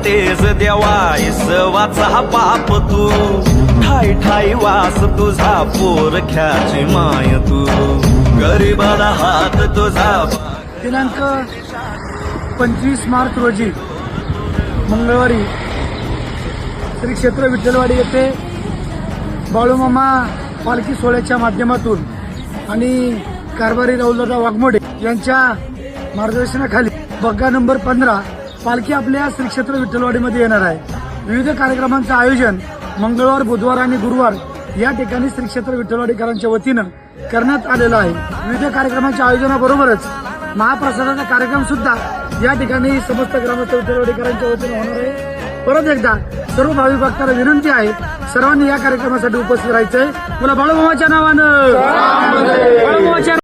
तेज देवा इसवाचा पाप तू ठाई ठाई वास तुझा पोरख्याची माय तू गरीबाला हात तुझा दिनांक 25 मार्च रोजी मंगळवारी श्री क्षेत्र विठ्ठलवाडी येथे बाळूमामा पालखी सोहळ्याच्या माध्यमातून आणि कारभारी राहुलदादा वाघमोडे यांच्या मार्गदर्शनाखाली बग्गा नंबर 15 पालखी आपल्या श्री क्षेत्र विठ्ठलवाडीमध्ये येणार आहे. विविध कार्यक्रमांचं आयोजन मंगळवार, बुधवार आणि गुरुवार या ठिकाणी श्री क्षेत्र विठ्ठलवाडीकरांच्या वतीनं करण्यात आलेलं आहे. विविध कार्यक्रमांच्या आयोजनाबरोबरच महाप्रसादाचा कार्यक्रम सुद्धा या ठिकाणी समस्त ग्रामस्थ विठ्ठलवाडीकरांच्या वतीनं होणार आहे. परत एकदा सर्व भाविक भक्तांना विनंती आहे, सर्वांनी या कार्यक्रमासाठी उपस्थित राहायचंय. मला बाळूमामाच्या नावानं